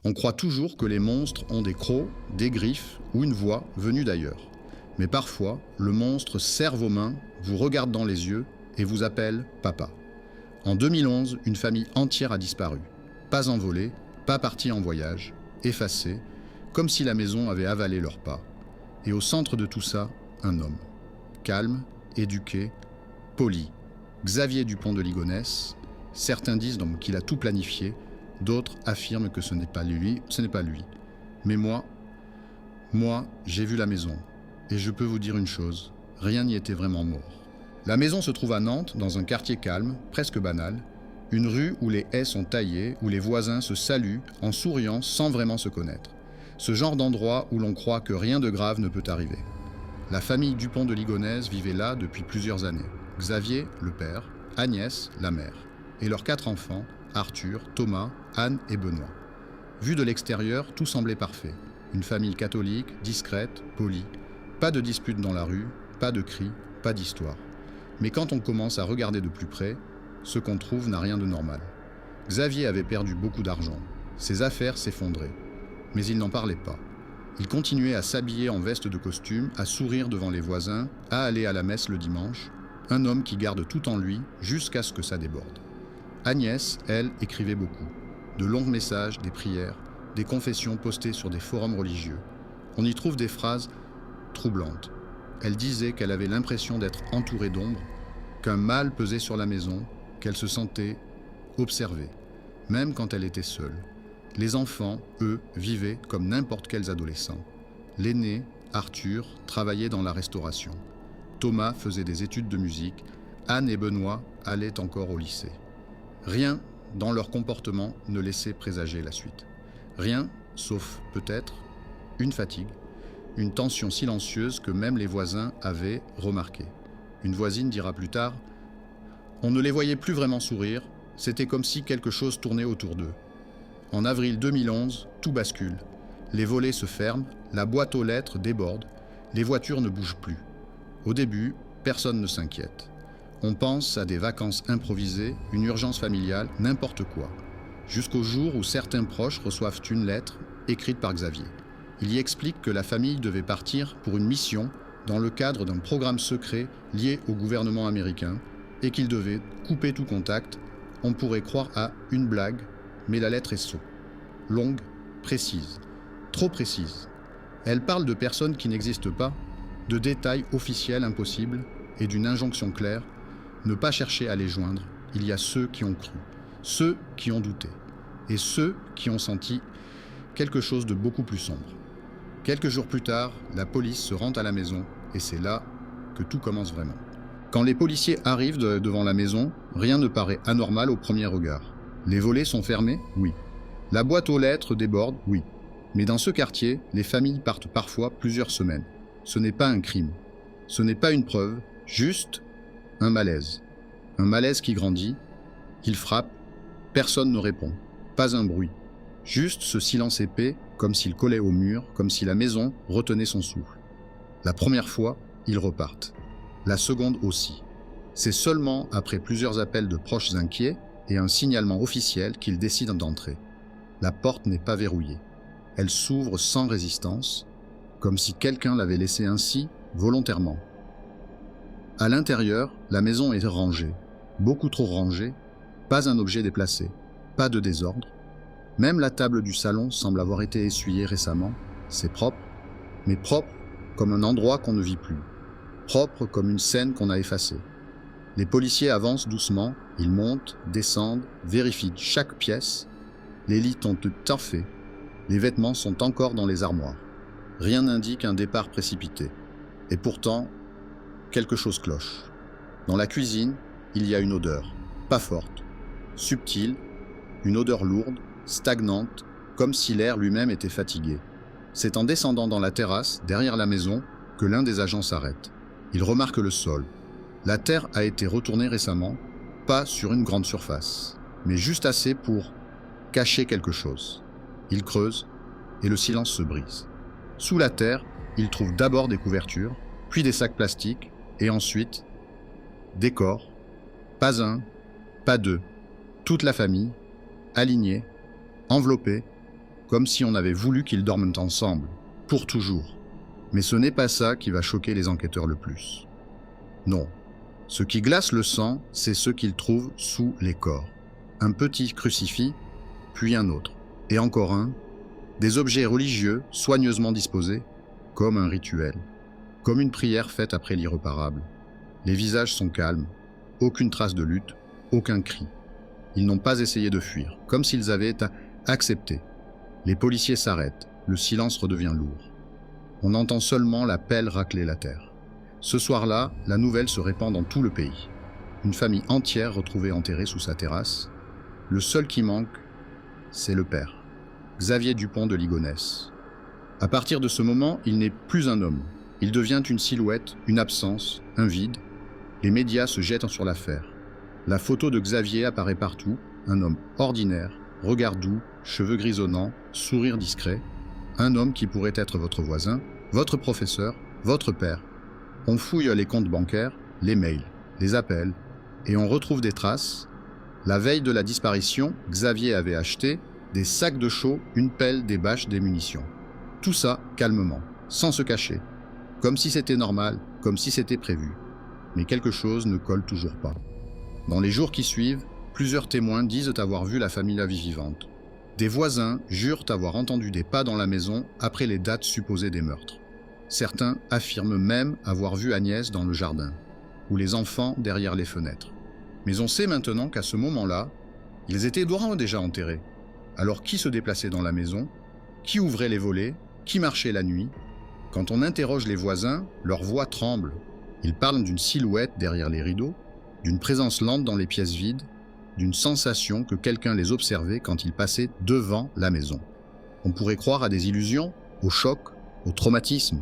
On croit toujours que les monstres ont des crocs, des griffes ou une voix venue d'ailleurs. Mais parfois, le monstre serre vos mains, vous regarde dans les yeux et vous appelle « papa ». En 2011, une famille entière a disparu. Pas envolée, pas partie en voyage, effacée, comme si la maison avait avalé leurs pas. Et au centre de tout ça, un homme. Calme, éduqué, poli. Xavier Dupont de Ligonnès. Certains disent donc qu'il a tout planifié, d'autres affirment que ce n'est pas lui. Mais moi, j'ai vu la maison. Et je peux vous dire une chose, rien n'y était vraiment mort. La maison se trouve à Nantes, dans un quartier calme, presque banal, une rue où les haies sont taillées, où les voisins se saluent en souriant sans vraiment se connaître. Ce genre d'endroit où l'on croit que rien de grave ne peut arriver. La famille Dupont de Ligonnès vivait là depuis plusieurs années. Xavier, le père, Agnès, la mère, et leurs 4 enfants, Arthur, Thomas, Anne et Benoît. Vu de l'extérieur, tout semblait parfait. Une famille catholique, discrète, polie. Pas de disputes dans la rue, pas de cris, pas d'histoire. Mais quand on commence à regarder de plus près, ce qu'on trouve n'a rien de normal. Xavier avait perdu beaucoup d'argent. Ses affaires s'effondraient. Mais il n'en parlait pas. Il continuait à s'habiller en veste de costume, à sourire devant les voisins, à aller à la messe le dimanche. Un homme qui garde tout en lui jusqu'à ce que ça déborde. Agnès, elle, écrivait beaucoup. De longs messages, des prières, des confessions postées sur des forums religieux. On y trouve des phrases troublantes. Elle disait qu'elle avait l'impression d'être entourée d'ombre, qu'un mal pesait sur la maison, qu'elle se sentait observée, même quand elle était seule. Les enfants, eux, vivaient comme n'importe quels adolescents. L'aîné, Arthur, travaillait dans la restauration. Thomas faisait des études de musique. Anne et Benoît allaient encore au lycée. Rien dans leur comportement ne laissait présager la suite. Rien, sauf peut-être une fatigue, une tension silencieuse que même les voisins avaient remarquée. Une voisine dira plus tard « On ne les voyait plus vraiment sourire, c'était comme si quelque chose tournait autour d'eux. » En avril 2011, tout bascule. Les volets se ferment, la boîte aux lettres déborde, les voitures ne bougent plus. Au début, personne ne s'inquiète. On pense à des vacances improvisées, une urgence familiale, n'importe quoi. Jusqu'au jour où certains proches reçoivent une lettre écrite par Xavier. Il y explique que la famille devait partir pour une mission dans le cadre d'un programme secret lié au gouvernement américain et qu'il devait couper tout contact. On pourrait croire à une blague, mais la lettre est sotte, longue, précise, trop précise. Elle parle de personnes qui n'existent pas, de détails officiels impossibles et d'une injonction claire, ne pas chercher à les joindre. Il y a ceux qui ont cru, ceux qui ont douté et ceux qui ont senti quelque chose de beaucoup plus sombre. Quelques jours plus tard, la police se rend à la maison et c'est là que tout commence vraiment. Quand les policiers arrivent devant la maison, rien ne paraît anormal au premier regard. Les volets sont fermés? Oui. La boîte aux lettres déborde? Oui. Mais dans ce quartier, les familles partent parfois plusieurs semaines. Ce n'est pas un crime. Ce n'est pas une preuve, juste un malaise. Un malaise qui grandit, il frappe, personne ne répond, pas un bruit. Juste ce silence épais, comme s'il collait au mur, comme si la maison retenait son souffle. La première fois, ils repartent. La seconde aussi. C'est seulement après plusieurs appels de proches inquiets et un signalement officiel qu'ils décident d'entrer. La porte n'est pas verrouillée. Elle s'ouvre sans résistance, comme si quelqu'un l'avait laissée ainsi volontairement. À l'intérieur, la maison est rangée, beaucoup trop rangée, pas un objet déplacé, pas de désordre. Même la table du salon semble avoir été essuyée récemment. C'est propre, mais propre comme un endroit qu'on ne vit plus. Propre comme une scène qu'on a effacée. Les policiers avancent doucement, ils montent, descendent, vérifient chaque pièce. Les lits ont tout fait. Les vêtements sont encore dans les armoires. Rien n'indique un départ précipité. Et pourtant, quelque chose cloche. Dans la cuisine, il y a une odeur, pas forte, subtile, une odeur lourde, stagnante, comme si l'air lui-même était fatigué. C'est en descendant dans la terrasse, derrière la maison, que l'un des agents s'arrête. Il remarque le sol. La terre a été retournée récemment, pas sur une grande surface, mais juste assez pour cacher quelque chose. Il creuse et le silence se brise. Sous la terre, il trouve d'abord des couvertures, puis des sacs plastiques, et ensuite des corps, pas un, pas deux, toute la famille, alignée, enveloppée, comme si on avait voulu qu'ils dorment ensemble, pour toujours. Mais ce n'est pas ça qui va choquer les enquêteurs le plus. Non. Ce qui glace le sang, c'est ce qu'ils trouvent sous les corps. Un petit crucifix, puis un autre, et encore un, des objets religieux soigneusement disposés, comme un rituel, comme une prière faite après l'irréparable. Les visages sont calmes, aucune trace de lutte, aucun cri. Ils n'ont pas essayé de fuir, comme s'ils avaient accepté. Les policiers s'arrêtent, le silence redevient lourd. On entend seulement la pelle racler la terre. Ce soir-là, la nouvelle se répand dans tout le pays. Une famille entière retrouvée enterrée sous sa terrasse. Le seul qui manque, c'est le père, Xavier Dupont de Ligonnès. À partir de ce moment, il n'est plus un homme. Il devient une silhouette, une absence, un vide. Les médias se jettent sur l'affaire. La photo de Xavier apparaît partout, un homme ordinaire, regard doux, cheveux grisonnants, sourire discret. Un homme qui pourrait être votre voisin, votre professeur, votre père. On fouille les comptes bancaires, les mails, les appels, et on retrouve des traces. La veille de la disparition, Xavier avait acheté des sacs de chaux, une pelle, des bâches, des munitions. Tout ça calmement, sans se cacher. Comme si c'était normal, comme si c'était prévu. Mais quelque chose ne colle toujours pas. Dans les jours qui suivent, plusieurs témoins disent avoir vu la famille la vie vivante. Des voisins jurent avoir entendu des pas dans la maison après les dates supposées des meurtres. Certains affirment même avoir vu Agnès dans le jardin, ou les enfants derrière les fenêtres. Mais on sait maintenant qu'à ce moment-là, ils étaient déjà enterrés. Alors qui se déplaçait dans la maison? Qui ouvrait les volets? Qui marchait la nuit? Quand on interroge les voisins, leur voix tremble. Ils parlent d'une silhouette derrière les rideaux, d'une présence lente dans les pièces vides, d'une sensation que quelqu'un les observait quand ils passaient devant la maison. On pourrait croire à des illusions, au choc, au traumatisme.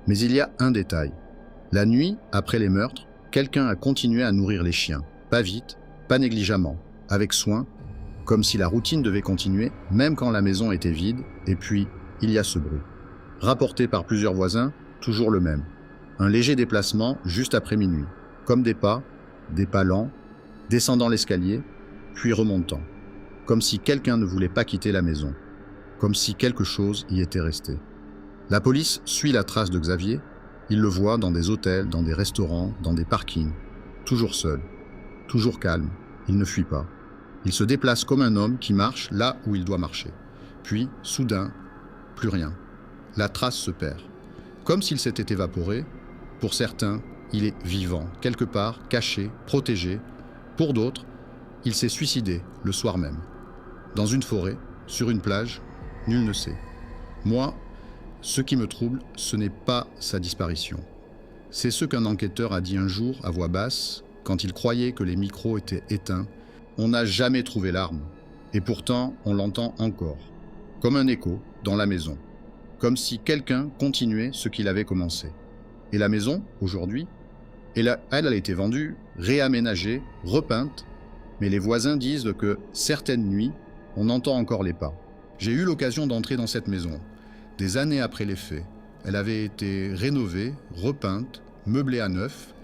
Mais il y a un détail. La nuit, après les meurtres, quelqu'un a continué à nourrir les chiens. Pas vite, pas négligemment, avec soin, comme si la routine devait continuer, même quand la maison était vide, et puis, il y a ce bruit. Rapporté par plusieurs voisins, toujours le même. Un léger déplacement juste après minuit, comme des pas lents, descendant l'escalier, puis remontant, comme si quelqu'un ne voulait pas quitter la maison, comme si quelque chose y était resté. La police suit la trace de Xavier, il le voit dans des hôtels, dans des restaurants, dans des parkings, toujours seul, toujours calme, il ne fuit pas. Il se déplace comme un homme qui marche là où il doit marcher. Puis, soudain, plus rien. La trace se perd, comme s'il s'était évaporé. Pour certains, il est vivant, quelque part, caché, protégé. Pour d'autres, il s'est suicidé le soir même. Dans une forêt, sur une plage, nul ne sait. Moi, ce qui me trouble, ce n'est pas sa disparition. C'est ce qu'un enquêteur a dit un jour à voix basse, quand il croyait que les micros étaient éteints. On n'a jamais trouvé l'arme. Et pourtant, on l'entend encore. Comme un écho, dans la maison. Comme si quelqu'un continuait ce qu'il avait commencé. Et la maison, aujourd'hui, elle a été vendue, réaménagée, repeinte. Mais les voisins disent que certaines nuits, on entend encore les pas. J'ai eu l'occasion d'entrer dans cette maison. Des années après les faits, elle avait été rénovée, repeinte, meublée à neuf.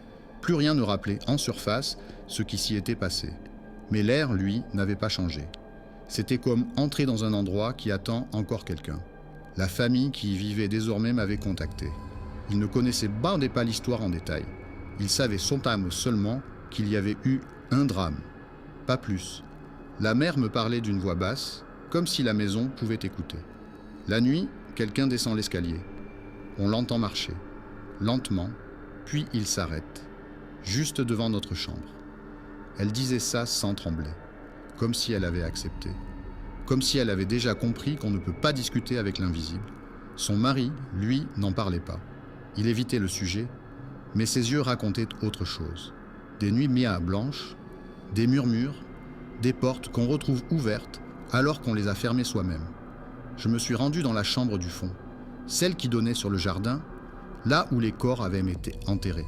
Plus rien ne rappelait en surface ce qui s'y était passé. Mais l'air, lui, n'avait pas changé. C'était comme entrer dans un endroit qui attend encore quelqu'un. La famille qui y vivait désormais m'avait contacté. Ils ne connaissaient pas l'histoire en détail. Ils savaient seulement qu'il y avait eu un drame. Pas plus. La mère me parlait d'une voix basse, comme si la maison pouvait écouter. La nuit, quelqu'un descend l'escalier. On l'entend marcher, lentement, puis il s'arrête, juste devant notre chambre. Elle disait ça sans trembler, comme si elle avait accepté, comme si elle avait déjà compris qu'on ne peut pas discuter avec l'invisible. Son mari, lui, n'en parlait pas. Il évitait le sujet, mais ses yeux racontaient autre chose. Des nuits blanches, des murmures, des portes qu'on retrouve ouvertes alors qu'on les a fermées soi-même. Je me suis rendu dans la chambre du fond, celle qui donnait sur le jardin, là où les corps avaient été enterrés.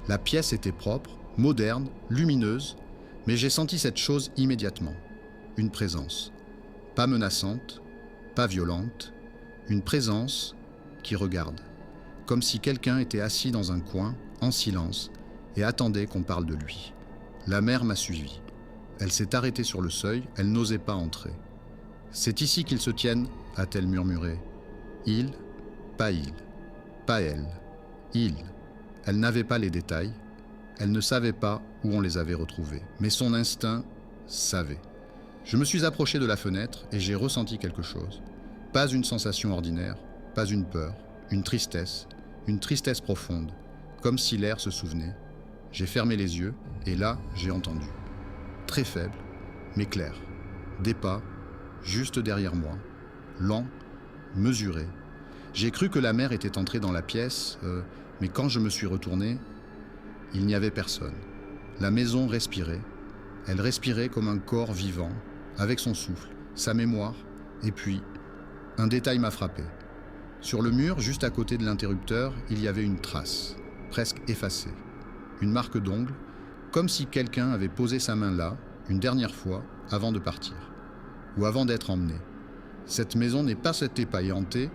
La pièce était propre, moderne, lumineuse, mais j'ai senti cette chose immédiatement. Une présence. Pas menaçante, pas violente, une présence qui regarde. Comme si quelqu'un était assis dans un coin, en silence, et attendait qu'on parle de lui. La mère m'a suivi. Elle s'est arrêtée sur le seuil, elle n'osait pas entrer. C'est ici qu'ils se tiennent, a-t-elle murmuré. Il, pas elle. Il. Elle n'avait pas les détails. Elle ne savait pas où on les avait retrouvés. Mais son instinct savait. Je me suis approché de la fenêtre et j'ai ressenti quelque chose. Pas une sensation ordinaire, pas une peur, une tristesse profonde, comme si l'air se souvenait. J'ai fermé les yeux et là, j'ai entendu. Très faible, mais clair. Des pas, juste derrière moi, lents, mesurés. J'ai cru que la mère était entrée dans la pièce, mais quand je me suis retourné, il n'y avait personne. La maison respirait. Elle respirait comme un corps vivant, avec son souffle, sa mémoire, et puis, un détail m'a frappé. Sur le mur, juste à côté de l'interrupteur, il y avait une trace, presque effacée. Une marque d'ongle, comme si quelqu'un avait posé sa main là, une dernière fois, avant de partir, ou avant d'être emmené. Cette maison n'est pas cette épaille hantée,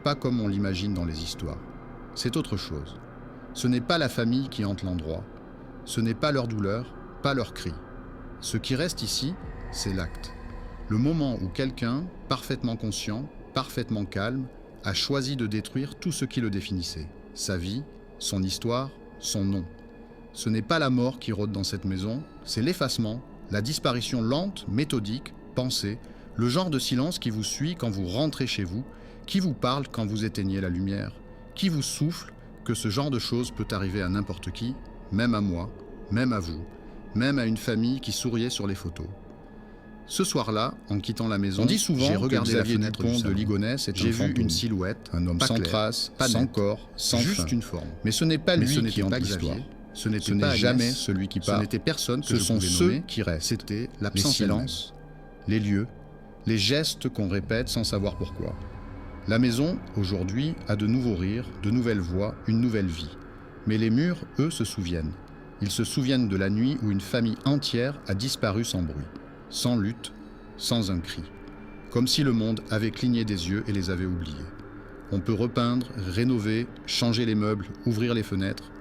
pas comme on l'imagine dans les histoires. C'est autre chose. Ce n'est pas la famille qui hante l'endroit, ce n'est pas leur douleur, pas leurs cris. Ce qui reste ici, c'est l'acte. Le moment où quelqu'un, parfaitement conscient, parfaitement calme, a choisi de détruire tout ce qui le définissait. Sa vie, son histoire, son nom. Ce n'est pas la mort qui rôde dans cette maison, c'est l'effacement, la disparition lente, méthodique, pensée, le genre de silence qui vous suit quand vous rentrez chez vous, qui vous parle quand vous éteignez la lumière, qui vous souffle que ce genre de choses peut arriver à n'importe qui, même à moi, même à vous, même à une famille qui souriait sur les photos. Ce soir-là, en quittant la maison, on dit souvent j'ai regardé la fenêtre du pont de Ligonnès et j'ai vu une silhouette, un homme sans trace, sans corps, sans juste une forme. Mais ce n'est pas lui qui hante l'histoire. Ce n'était jamais celui qui part. Ce n'était personne que ce sont ceux qui restent. C'était l'absence, les silences, les lieux, les gestes qu'on répète sans savoir pourquoi. La maison, aujourd'hui, a de nouveaux rires, de nouvelles voix, une nouvelle vie. Mais les murs, eux, se souviennent. Ils se souviennent de la nuit où une famille entière a disparu sans bruit, sans lutte, sans un cri. Comme si le monde avait cligné des yeux et les avait oubliés. On peut repeindre, rénover, changer les meubles, ouvrir les fenêtres.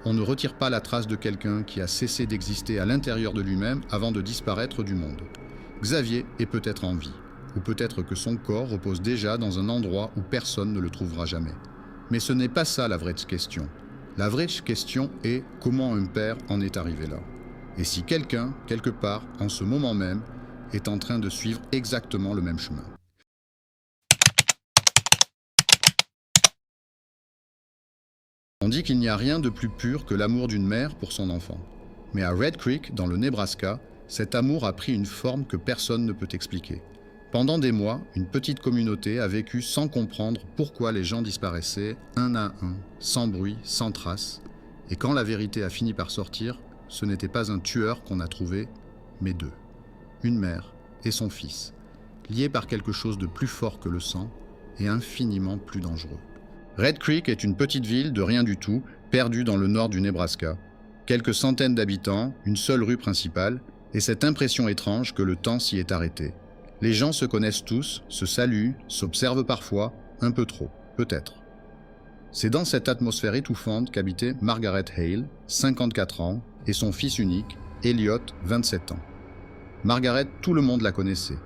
On ne retire pas la trace de quelqu'un qui a cessé d'exister à l'intérieur de lui-même avant de disparaître du monde. Xavier est peut-être en vie, ou peut-être que son corps repose déjà dans un endroit où personne ne le trouvera jamais. Mais ce n'est pas ça la vraie question. La vraie question est comment un père en est arrivé là. Et si quelqu'un, quelque part, en ce moment même, est en train de suivre exactement le même chemin. On dit qu'il n'y a rien de plus pur que l'amour d'une mère pour son enfant. Mais à Red Creek, dans le Nebraska, cet amour a pris une forme que personne ne peut expliquer. Pendant des mois, une petite communauté a vécu sans comprendre pourquoi les gens disparaissaient un à un, sans bruit, sans trace. Et quand la vérité a fini par sortir, ce n'était pas un tueur qu'on a trouvé, mais deux. Une mère et son fils, liés par quelque chose de plus fort que le sang et infiniment plus dangereux. Red Creek est une petite ville de rien du tout, perdue dans le nord du Nebraska. Quelques centaines d'habitants, une seule rue principale, et cette impression étrange que le temps s'y est arrêté. Les gens se connaissent tous, se saluent, s'observent parfois, un peu trop, peut-être. C'est dans cette atmosphère étouffante qu'habitait Margaret Hale, 54 ans, et son fils unique, Elliot, 27 ans. Margaret, tout le monde la connaissait.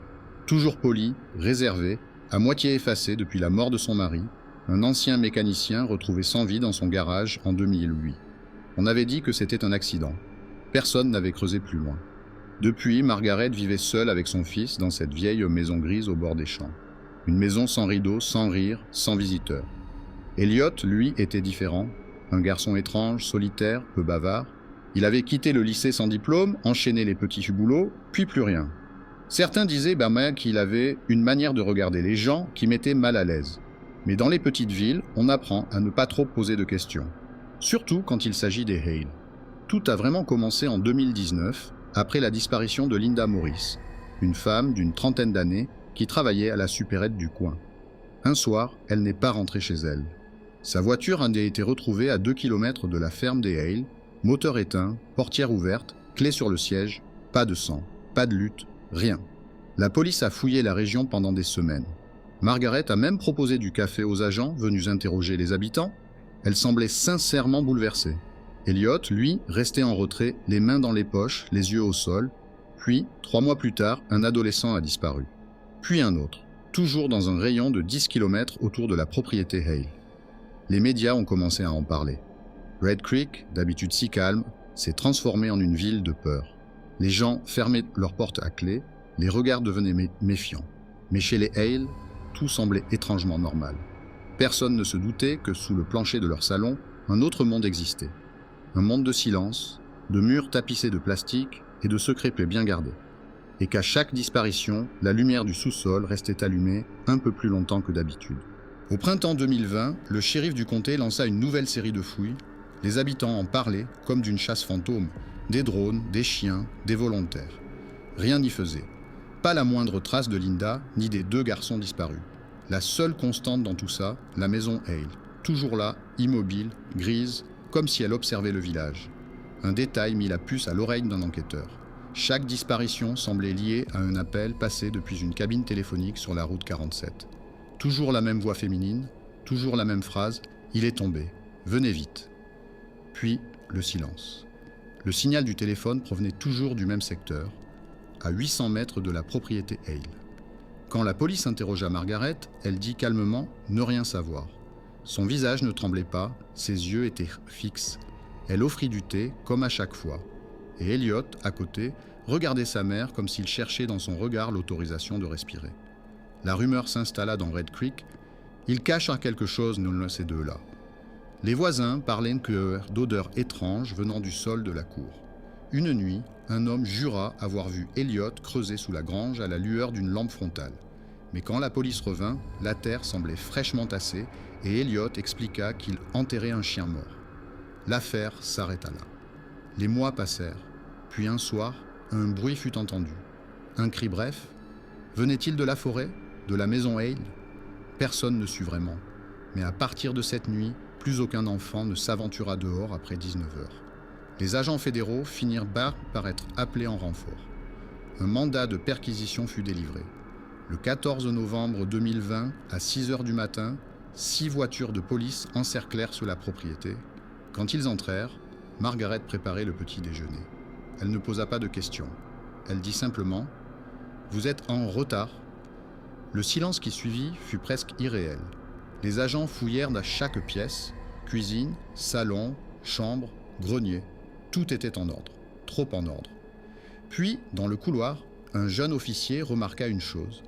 Toujours polie, réservée, à moitié effacée depuis la mort de son mari, un ancien mécanicien retrouvé sans vie dans son garage en 2008. On avait dit que c'était un accident. Personne n'avait creusé plus loin. Depuis, Margaret vivait seule avec son fils dans cette vieille maison grise au bord des champs. Une maison sans rideaux, sans rire, sans visiteurs. Elliot, lui, était différent. Un garçon étrange, solitaire, peu bavard. Il avait quitté le lycée sans diplôme, enchaîné les petits boulots, puis plus rien. Certains disaient qu'il avait une manière de regarder les gens qui mettait mal à l'aise. Mais dans les petites villes, on apprend à ne pas trop poser de questions. Surtout quand il s'agit des Hale. Tout a vraiment commencé en 2019, après la disparition de Linda Morris, une femme d'une trentaine d'années qui travaillait à la supérette du coin. Un soir, elle n'est pas rentrée chez elle. Sa voiture a été retrouvée à 2 km de la ferme des Hale, moteur éteint, portière ouverte, clé sur le siège, pas de sang, pas de lutte, rien. La police a fouillé la région pendant des semaines. Margaret a même proposé du café aux agents venus interroger les habitants. Elle semblait sincèrement bouleversée. Elliot, lui, restait en retrait, les mains dans les poches, les yeux au sol. Puis, 3 mois plus tard, un adolescent a disparu. Puis un autre, toujours dans un rayon de 10 km autour de la propriété Hale. Les médias ont commencé à en parler. Red Creek, d'habitude si calme, s'est transformé en une ville de peur. Les gens fermaient leurs portes à clé, les regards devenaient méfiants. Mais chez les Hale, tout semblait étrangement normal. Personne ne se doutait que sous le plancher de leur salon, un autre monde existait. Un monde de silence, de murs tapissés de plastique et de secrets bien gardés. Et qu'à chaque disparition, la lumière du sous-sol restait allumée un peu plus longtemps que d'habitude. Au printemps 2020, le shérif du comté lança une nouvelle série de fouilles. Les habitants en parlaient comme d'une chasse fantôme. Des drones, des chiens, des volontaires. Rien n'y faisait. Pas la moindre trace de Linda, ni des 2 garçons disparus. La seule constante dans tout ça, la maison Hale. Toujours là, immobile, grise, comme si elle observait le village. Un détail mit la puce à l'oreille d'un enquêteur. Chaque disparition semblait liée à un appel passé depuis une cabine téléphonique sur la route 47. Toujours la même voix féminine, toujours la même phrase « Il est tombé, venez vite ». Puis, le silence. Le signal du téléphone provenait toujours du même secteur, à 800 mètres de la propriété Hale. Quand la police interrogea Margaret, elle dit calmement ne rien savoir. Son visage ne tremblait pas, ses yeux étaient fixes. Elle offrit du thé, comme à chaque fois. Et Elliot, à côté, regardait sa mère comme s'il cherchait dans son regard l'autorisation de respirer. La rumeur s'installa dans Red Creek. Il cache quelque chose, l'un de ces deux-là. Les voisins parlaient d'odeurs étranges venant du sol de la cour. Une nuit, un homme jura avoir vu Elliot creuser sous la grange à la lueur d'une lampe frontale. Mais quand la police revint, la terre semblait fraîchement tassée et Elliot expliqua qu'il enterrait un chien mort. L'affaire s'arrêta là. Les mois passèrent, puis un soir, un bruit fut entendu. Un cri bref. Venait-il de la forêt, de la maison Hale ? Personne ne sut vraiment. Mais à partir de cette nuit, plus aucun enfant ne s'aventura dehors après 19 heures. Les agents fédéraux finirent par être appelés en renfort. Un mandat de perquisition fut délivré. Le 14 novembre 2020, à 6 heures du matin, 6 voitures de police encerclèrent sur la propriété. Quand ils entrèrent, Margaret préparait le petit déjeuner. Elle ne posa pas de questions. Elle dit simplement « Vous êtes en retard ». Le silence qui suivit fut presque irréel. Les agents fouillèrent dans chaque pièce, cuisine, salon, chambre, grenier. Tout était en ordre, trop en ordre. Puis, dans le couloir, un jeune officier remarqua une chose,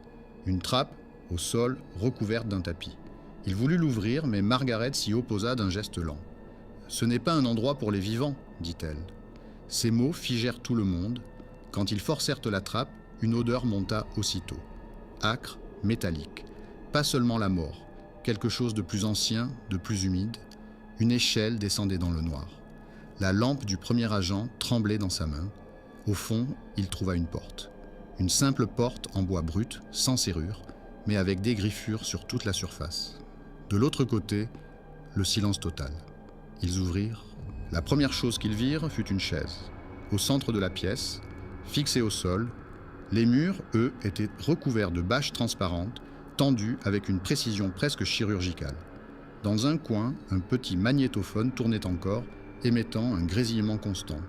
une trappe au sol recouverte d'un tapis. Il voulut l'ouvrir, mais Margaret s'y opposa d'un geste lent. « Ce n'est pas un endroit pour les vivants, dit-elle. » Ces mots figèrent tout le monde. Quand ils forcèrent la trappe, une odeur monta aussitôt. Âcre, métallique. Pas seulement la mort, quelque chose de plus ancien, de plus humide. Une échelle descendait dans le noir. La lampe du premier agent tremblait dans sa main. Au fond, il trouva une porte. Une simple porte en bois brut, sans serrure, mais avec des griffures sur toute la surface. De l'autre côté, le silence total. Ils ouvrirent. La première chose qu'ils virent fut une chaise. Au centre de la pièce, fixée au sol, les murs, eux, étaient recouverts de bâches transparentes, tendues avec une précision presque chirurgicale. Dans un coin, un petit magnétophone tournait encore, émettant un grésillement constant.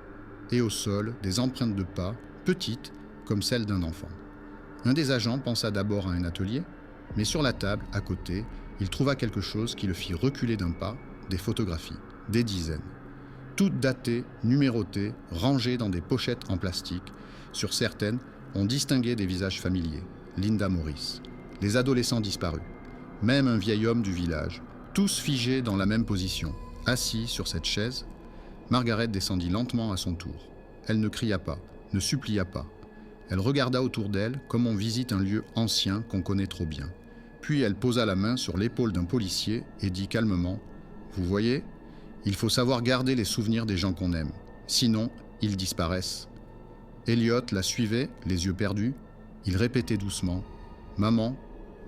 Et au sol, des empreintes de pas, petites, comme celles d'un enfant. Un des agents pensa d'abord à un atelier, mais sur la table, à côté, il trouva quelque chose qui le fit reculer d'un pas, des photographies, des dizaines. Toutes datées, numérotées, rangées dans des pochettes en plastique. Sur certaines, on distinguait des visages familiers. Linda Morris, les adolescents disparus, même un vieil homme du village, tous figés dans la même position, assis sur cette chaise. Margaret descendit lentement à son tour. Elle ne cria pas, ne supplia pas. Elle regarda autour d'elle comme on visite un lieu ancien qu'on connaît trop bien. Puis elle posa la main sur l'épaule d'un policier et dit calmement « Vous voyez, il faut savoir garder les souvenirs des gens qu'on aime. Sinon, ils disparaissent. » Elliot la suivait, les yeux perdus. Il répétait doucement « Maman,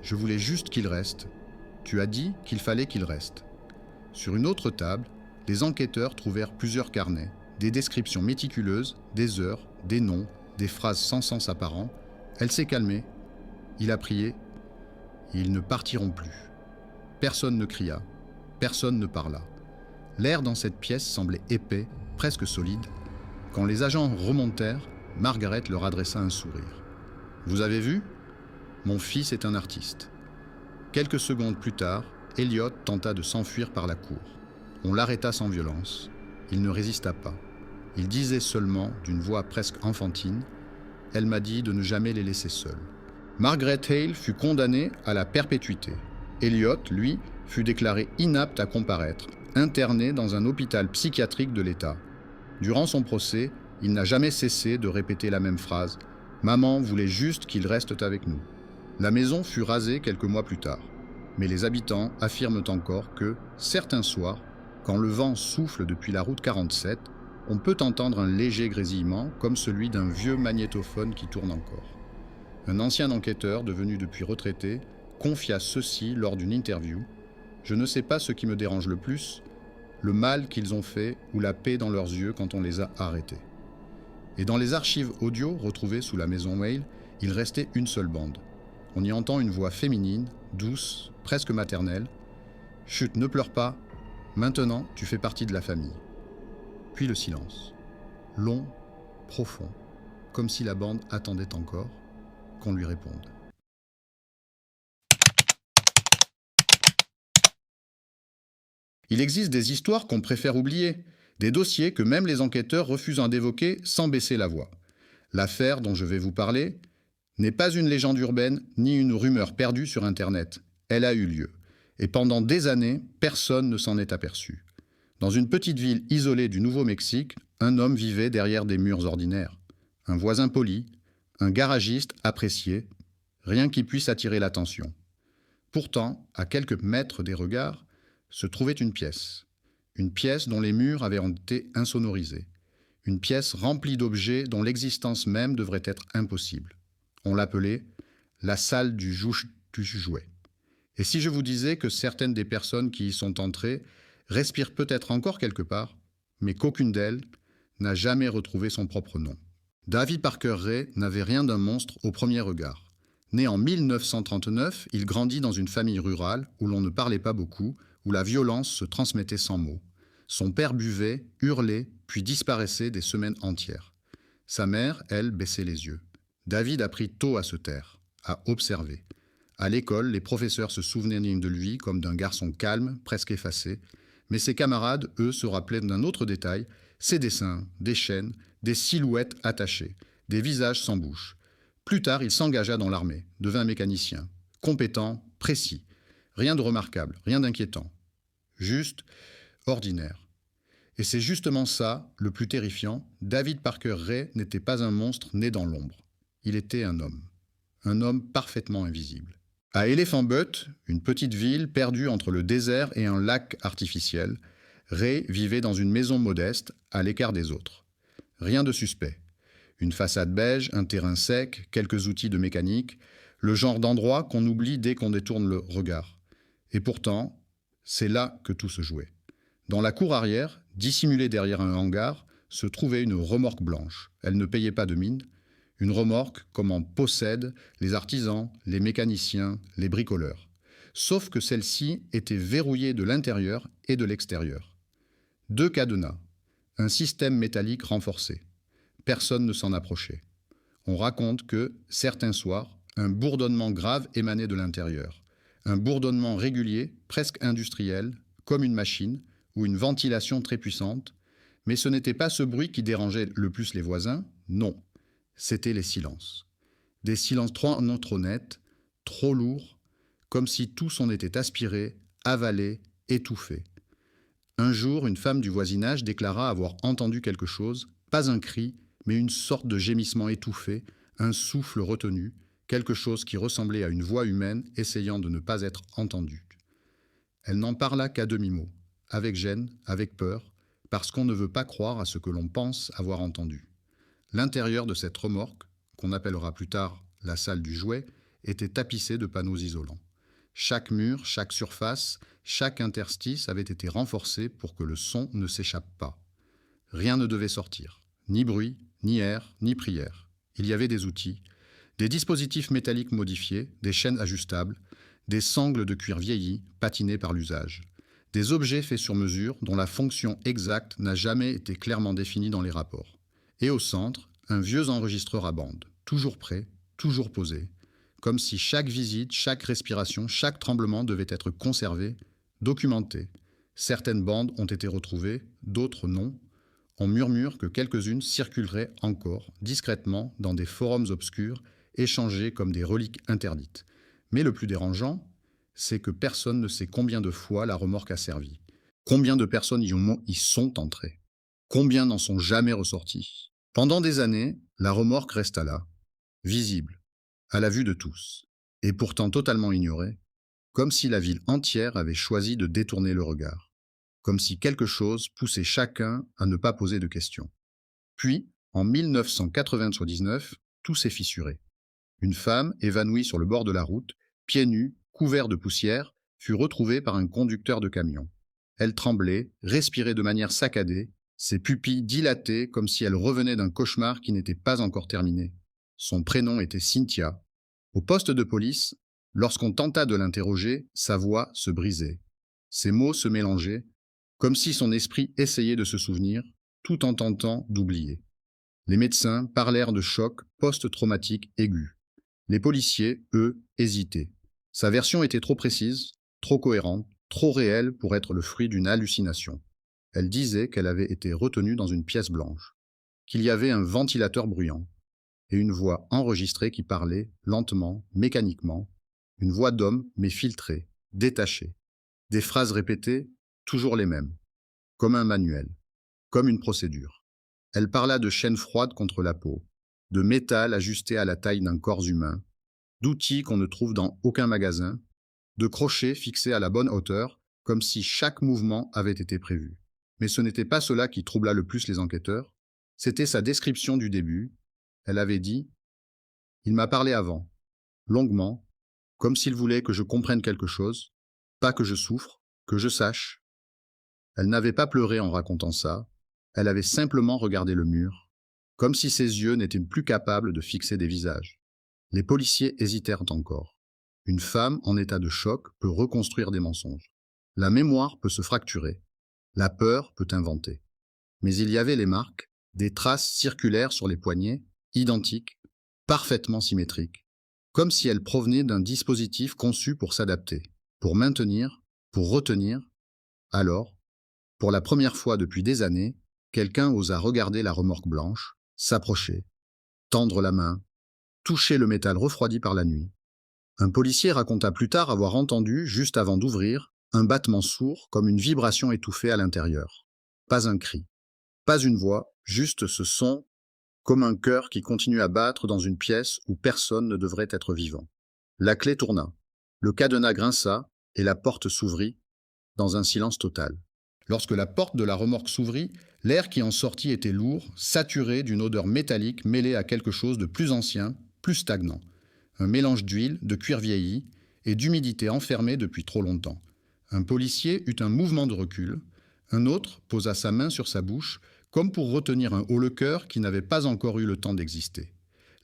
je voulais juste qu'il reste. Tu as dit qu'il fallait qu'il reste. » Sur une autre table, les enquêteurs trouvèrent plusieurs carnets, des descriptions méticuleuses, des heures, des noms, des phrases sans sens apparent. Elle s'est calmée. Il a prié. Ils ne partiront plus. Personne ne cria. Personne ne parla. L'air dans cette pièce semblait épais, presque solide. Quand les agents remontèrent, Margaret leur adressa un sourire. « Vous avez vu ? Mon fils est un artiste. » Quelques secondes plus tard, Elliot tenta de s'enfuir par la cour. On l'arrêta sans violence. Il ne résista pas. Il disait seulement, d'une voix presque enfantine, « Elle m'a dit de ne jamais les laisser seuls. » Margaret Hale fut condamnée à la perpétuité. Elliot, lui, fut déclaré inapte à comparaître, interné dans un hôpital psychiatrique de l'État. Durant son procès, il n'a jamais cessé de répéter la même phrase « Maman voulait juste qu'ils restent avec nous ». La maison fut rasée quelques mois plus tard. Mais les habitants affirment encore que, certains soirs, quand le vent souffle depuis la route 47, on peut entendre un léger grésillement comme celui d'un vieux magnétophone qui tourne encore. Un ancien enquêteur, devenu depuis retraité, confia ceci lors d'une interview. « Je ne sais pas ce qui me dérange le plus, le mal qu'ils ont fait ou la paix dans leurs yeux quand on les a arrêtés. » Et dans les archives audio retrouvées sous la maison Hale, il restait une seule bande. On y entend une voix féminine, douce, presque maternelle. « Chut, ne pleure pas. Maintenant, tu fais partie de la famille. » Puis le silence. Long, profond, comme si la bande attendait encore qu'on lui réponde. Il existe des histoires qu'on préfère oublier, des dossiers que même les enquêteurs refusent d'évoquer sans baisser la voix. L'affaire dont je vais vous parler n'est pas une légende urbaine ni une rumeur perdue sur Internet. Elle a eu lieu. Et pendant des années, personne ne s'en est aperçu. Dans une petite ville isolée du Nouveau-Mexique, un homme vivait derrière des murs ordinaires. Un voisin poli, un garagiste apprécié, rien qui puisse attirer l'attention. Pourtant, à quelques mètres des regards, se trouvait une pièce dont les murs avaient été insonorisés, une pièce remplie d'objets dont l'existence même devrait être impossible. On l'appelait la salle du jouet. Et si je vous disais que certaines des personnes qui y sont entrées respirent peut-être encore quelque part, mais qu'aucune d'elles n'a jamais retrouvé son propre nom. David Parker Ray n'avait rien d'un monstre au premier regard. Né en 1939, il grandit dans une famille rurale où l'on ne parlait pas beaucoup, où la violence se transmettait sans mots. Son père buvait, hurlait, puis disparaissait des semaines entières. Sa mère, elle, baissait les yeux. David apprit tôt à se taire, à observer. À l'école, les professeurs se souvenaient de lui comme d'un garçon calme, presque effacé, mais ses camarades, eux, se rappelaient d'un autre détail, ses dessins, des chaînes, des silhouettes attachées, des visages sans bouche. Plus tard, il s'engagea dans l'armée, devint mécanicien, compétent, précis. Rien de remarquable, rien d'inquiétant. Juste, ordinaire. Et c'est justement ça, le plus terrifiant, David Parker Ray n'était pas un monstre né dans l'ombre. Il était un homme parfaitement invisible. À Elephant Butte, une petite ville perdue entre le désert et un lac artificiel, Ray vivait dans une maison modeste, à l'écart des autres. Rien de suspect. Une façade beige, un terrain sec, quelques outils de mécanique, le genre d'endroit qu'on oublie dès qu'on détourne le regard. Et pourtant, c'est là que tout se jouait. Dans la cour arrière, dissimulée derrière un hangar, se trouvait une remorque blanche. Elle ne payait pas de mine. Une remorque comme en possèdent les artisans, les mécaniciens, les bricoleurs. Sauf que celle-ci était verrouillée de l'intérieur et de l'extérieur. 2 cadenas, un système métallique renforcé. Personne ne s'en approchait. On raconte que, certains soirs, un bourdonnement grave émanait de l'intérieur. Un bourdonnement régulier, presque industriel, comme une machine, ou une ventilation très puissante. Mais ce n'était pas ce bruit qui dérangeait le plus les voisins, non. C'étaient les silences. Des silences trop nets, trop lourds, comme si tout s'en était aspiré, avalé, étouffé. Un jour, une femme du voisinage déclara avoir entendu quelque chose, pas un cri, mais une sorte de gémissement étouffé, un souffle retenu, quelque chose qui ressemblait à une voix humaine essayant de ne pas être entendue. Elle n'en parla qu'à demi-mot, avec gêne, avec peur, parce qu'on ne veut pas croire à ce que l'on pense avoir entendu. L'intérieur de cette remorque, qu'on appellera plus tard la salle du jouet, était tapissé de panneaux isolants. Chaque mur, chaque surface, chaque interstice avait été renforcé pour que le son ne s'échappe pas. Rien ne devait sortir, ni bruit, ni air, ni prière. Il y avait des outils, des dispositifs métalliques modifiés, des chaînes ajustables, des sangles de cuir vieilli, patinées par l'usage. Des objets faits sur mesure dont la fonction exacte n'a jamais été clairement définie dans les rapports. Et au centre, un vieux enregistreur à bande, toujours prêt, toujours posé, comme si chaque visite, chaque respiration, chaque tremblement devait être conservé, documenté. Certaines bandes ont été retrouvées, d'autres non. On murmure que quelques-unes circuleraient encore, discrètement, dans des forums obscurs, échangées comme des reliques interdites. Mais le plus dérangeant, c'est que personne ne sait combien de fois la remorque a servi. Combien de personnes y sont entrées. Combien n'en sont jamais ressorties. Pendant des années, la remorque resta là, visible, à la vue de tous, et pourtant totalement ignorée, comme si la ville entière avait choisi de détourner le regard, comme si quelque chose poussait chacun à ne pas poser de questions. Puis, en 1999, tout s'est fissuré. Une femme, évanouie sur le bord de la route, pieds nus, couvert de poussière, fut retrouvée par un conducteur de camion. Elle tremblait, respirait de manière saccadée, ses pupilles dilatées comme si elle revenait d'un cauchemar qui n'était pas encore terminé. Son prénom était Cynthia. Au poste de police, lorsqu'on tenta de l'interroger, sa voix se brisait. Ses mots se mélangeaient, comme si son esprit essayait de se souvenir, tout en tentant d'oublier. Les médecins parlèrent de choc post-traumatique aigu. Les policiers, eux, hésitaient. Sa version était trop précise, trop cohérente, trop réelle pour être le fruit d'une hallucination. Elle disait qu'elle avait été retenue dans une pièce blanche, qu'il y avait un ventilateur bruyant, et une voix enregistrée qui parlait, lentement, mécaniquement, une voix d'homme, mais filtrée, détachée. Des phrases répétées, toujours les mêmes, comme un manuel, comme une procédure. Elle parla de chaînes froides contre la peau, de métal ajusté à la taille d'un corps humain, d'outils qu'on ne trouve dans aucun magasin, de crochets fixés à la bonne hauteur, comme si chaque mouvement avait été prévu. Mais ce n'était pas cela qui troubla le plus les enquêteurs, c'était sa description du début. Elle avait dit « Il m'a parlé avant, longuement, comme s'il voulait que je comprenne quelque chose, pas que je souffre, que je sache. » Elle n'avait pas pleuré en racontant ça, elle avait simplement regardé le mur, comme si ses yeux n'étaient plus capables de fixer des visages. Les policiers hésitèrent encore. Une femme en état de choc peut reconstruire des mensonges. La mémoire peut se fracturer. La peur peut inventer. Mais il y avait les marques, des traces circulaires sur les poignets, identiques, parfaitement symétriques, comme si elles provenaient d'un dispositif conçu pour s'adapter, pour maintenir, pour retenir. Alors, pour la première fois depuis des années, quelqu'un osa regarder la remorque blanche, s'approcher, tendre la main, toucher le métal refroidi par la nuit. Un policier raconta plus tard avoir entendu, juste avant d'ouvrir, un battement sourd comme une vibration étouffée à l'intérieur. Pas un cri, pas une voix, juste ce son, comme un cœur qui continue à battre dans une pièce où personne ne devrait être vivant. La clé tourna, le cadenas grinça et la porte s'ouvrit dans un silence total. Lorsque la porte de la remorque s'ouvrit, l'air qui en sortit était lourd, saturé d'une odeur métallique mêlée à quelque chose de plus ancien, plus stagnant. Un mélange d'huile, de cuir vieilli et d'humidité enfermée depuis trop longtemps. Un policier eut un mouvement de recul, un autre posa sa main sur sa bouche, comme pour retenir un haut-le-cœur qui n'avait pas encore eu le temps d'exister.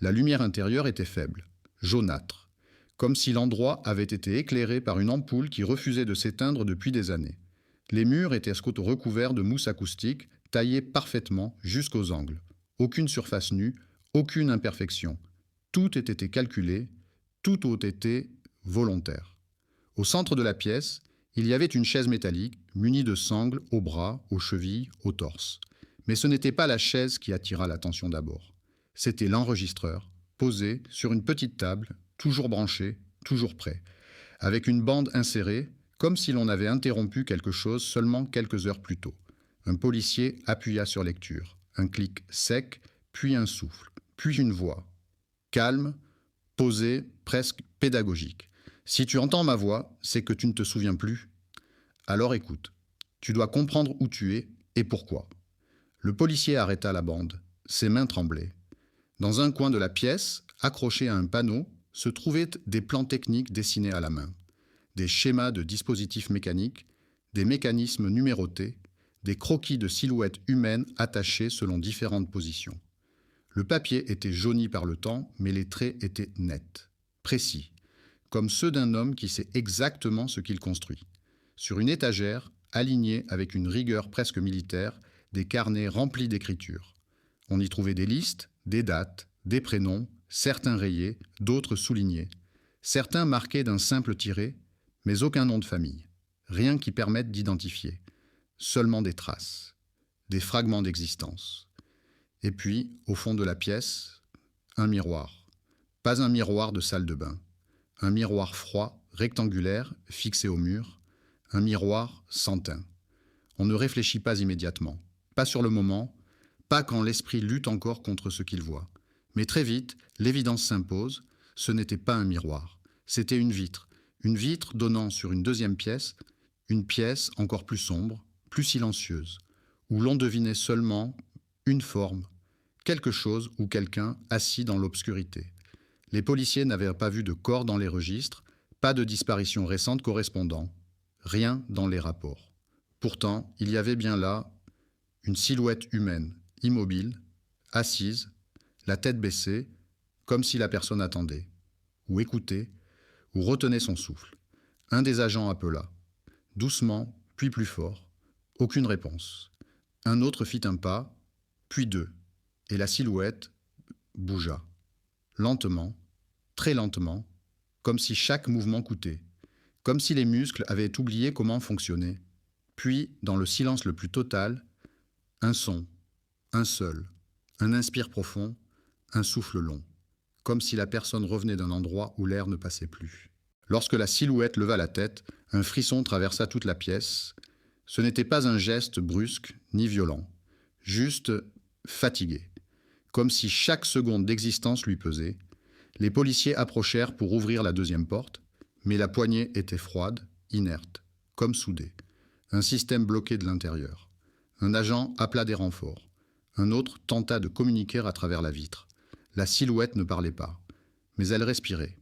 La lumière intérieure était faible, jaunâtre, comme si l'endroit avait été éclairé par une ampoule qui refusait de s'éteindre depuis des années. Les murs étaient recouverts de mousse acoustique, taillée parfaitement jusqu'aux angles. Aucune surface nue, aucune imperfection. Tout était été calculé, tout a été volontaire. Au centre de la pièce, il y avait une chaise métallique, munie de sangles aux bras, aux chevilles, au torse. Mais ce n'était pas la chaise qui attira l'attention d'abord. C'était l'enregistreur, posé sur une petite table, toujours branché, toujours prêt, avec une bande insérée, comme si l'on avait interrompu quelque chose seulement quelques heures plus tôt. Un policier appuya sur lecture, un clic sec, puis un souffle, puis une voix. Calme, posée, presque pédagogique. Si tu entends ma voix, c'est que tu ne te souviens plus. Alors écoute, tu dois comprendre où tu es et pourquoi. Le policier arrêta la bande, ses mains tremblaient. Dans un coin de la pièce, accroché à un panneau, se trouvaient des plans techniques dessinés à la main. Des schémas de dispositifs mécaniques, des mécanismes numérotés, des croquis de silhouettes humaines attachées selon différentes positions. Le papier était jauni par le temps, mais les traits étaient nets, précis, comme ceux d'un homme qui sait exactement ce qu'il construit. Sur une étagère, alignés avec une rigueur presque militaire, des carnets remplis d'écritures. On y trouvait des listes, des dates, des prénoms, certains rayés, d'autres soulignés. Certains marqués d'un simple tiret, mais aucun nom de famille. Rien qui permette d'identifier. Seulement des traces, des fragments d'existence. Et puis, au fond de la pièce, un miroir. Pas un miroir de salle de bain. Un miroir froid, rectangulaire, fixé au mur. Un miroir sans teint. On ne réfléchit pas immédiatement. Pas sur le moment, pas quand l'esprit lutte encore contre ce qu'il voit. Mais très vite, l'évidence s'impose, ce n'était pas un miroir. C'était une vitre donnant sur une deuxième pièce, une pièce encore plus sombre, plus silencieuse, où l'on devinait seulement une forme, quelque chose ou quelqu'un assis dans l'obscurité. Les policiers n'avaient pas vu de corps dans les registres, pas de disparition récente correspondant, rien dans les rapports. Pourtant, il y avait bien là une silhouette humaine, immobile, assise, la tête baissée, comme si la personne attendait, ou écoutait, ou retenait son souffle. Un des agents appela, doucement, puis plus fort. Aucune réponse. Un autre fit un pas, puis deux, et la silhouette bougea. Lentement, très lentement, comme si chaque mouvement coûtait, comme si les muscles avaient oublié comment fonctionner. Puis, dans le silence le plus total, un son, un seul, un inspire profond, un souffle long, comme si la personne revenait d'un endroit où l'air ne passait plus. Lorsque la silhouette leva la tête, un frisson traversa toute la pièce. Ce n'était pas un geste brusque ni violent, juste fatigué, comme si chaque seconde d'existence lui pesait. Les policiers approchèrent pour ouvrir la deuxième porte, mais la poignée était froide, inerte, comme soudée. Un système bloqué de l'intérieur. Un agent appela des renforts. Un autre tenta de communiquer à travers la vitre. La silhouette ne parlait pas, mais elle respirait,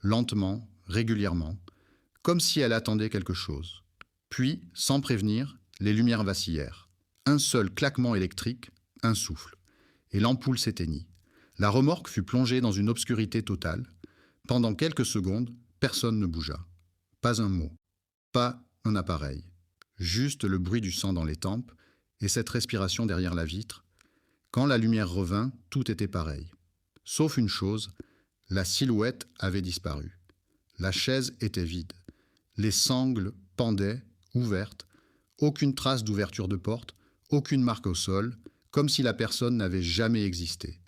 lentement, régulièrement, comme si elle attendait quelque chose. Puis, sans prévenir, les lumières vacillèrent. Un seul claquement électrique, un souffle, et l'ampoule s'éteignit. La remorque fut plongée dans une obscurité totale. Pendant quelques secondes, personne ne bougea. Pas un mot, pas un appareil. Juste le bruit du sang dans les tempes et cette respiration derrière la vitre. Quand la lumière revint, tout était pareil. Sauf une chose, la silhouette avait disparu. La chaise était vide. Les sangles pendaient, ouvertes. Aucune trace d'ouverture de porte, aucune marque au sol, comme si la personne n'avait jamais existé.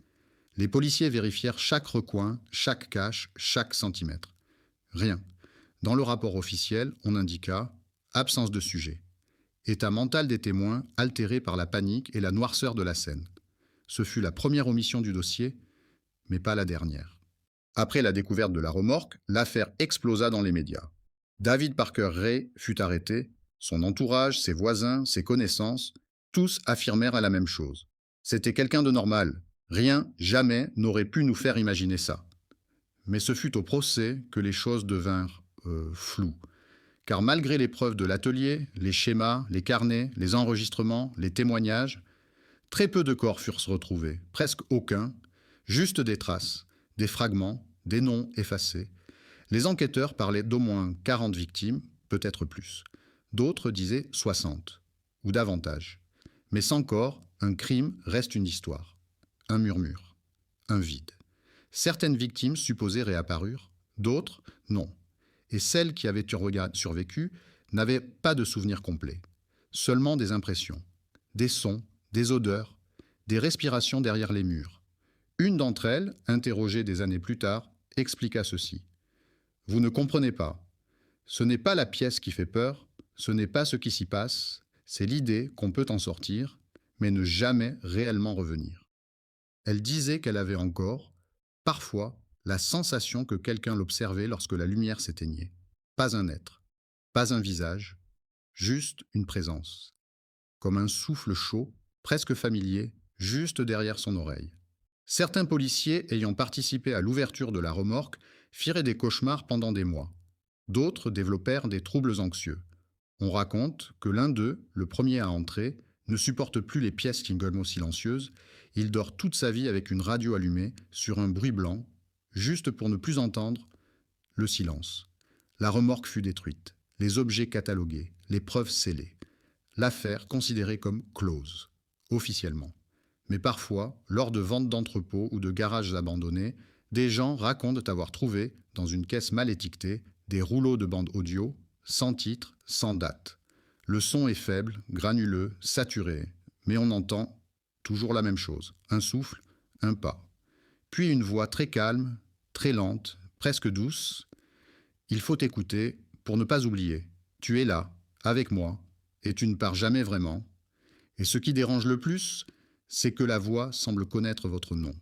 Les policiers vérifièrent chaque recoin, chaque cache, chaque centimètre. Rien. Dans le rapport officiel, on indiqua « absence de sujet ». État mental des témoins altéré par la panique et la noirceur de la scène. Ce fut la première omission du dossier, mais pas la dernière. Après la découverte de la remorque, l'affaire explosa dans les médias. David Parker Ray fut arrêté. Son entourage, ses voisins, ses connaissances, tous affirmèrent la même chose. C'était quelqu'un de normal. Rien, jamais, n'aurait pu nous faire imaginer ça. Mais ce fut au procès que les choses devinrent floues. Car malgré les preuves de l'atelier, les schémas, les carnets, les enregistrements, les témoignages, très peu de corps furent retrouvés, presque aucun, juste des traces, des fragments, des noms effacés. Les enquêteurs parlaient d'au moins 40 victimes, peut-être plus. D'autres disaient 60, ou davantage. Mais sans corps, un crime reste une histoire. Un murmure, un vide. Certaines victimes supposées réapparurent, d'autres, non. Et celles qui avaient survécu n'avaient pas de souvenir complet. Seulement des impressions, des sons, des odeurs, des respirations derrière les murs. Une d'entre elles, interrogée des années plus tard, expliqua ceci. « Vous ne comprenez pas. Ce n'est pas la pièce qui fait peur, ce n'est pas ce qui s'y passe, c'est l'idée qu'on peut en sortir, mais ne jamais réellement revenir. » Elle disait qu'elle avait encore, parfois, la sensation que quelqu'un l'observait lorsque la lumière s'éteignait. Pas un être, pas un visage, juste une présence. Comme un souffle chaud, presque familier, juste derrière son oreille. Certains policiers ayant participé à l'ouverture de la remorque firent des cauchemars pendant des mois. D'autres développèrent des troubles anxieux. On raconte que l'un d'eux, le premier à entrer, ne supporte plus les pièces Kingomo silencieuses. Il dort toute sa vie avec une radio allumée sur un bruit blanc, juste pour ne plus entendre le silence. La remorque fut détruite, les objets catalogués, les preuves scellées. L'affaire considérée comme close, officiellement. Mais parfois, lors de ventes d'entrepôts ou de garages abandonnés, des gens racontent avoir trouvé, dans une caisse mal étiquetée, des rouleaux de bande audio, sans titre, sans date. Le son est faible, granuleux, saturé, mais on entend toujours la même chose, un souffle, un pas. Puis une voix très calme, très lente, presque douce. Il faut écouter pour ne pas oublier. Tu es là, avec moi, et tu ne pars jamais vraiment. Et ce qui dérange le plus, c'est que la voix semble connaître votre nom.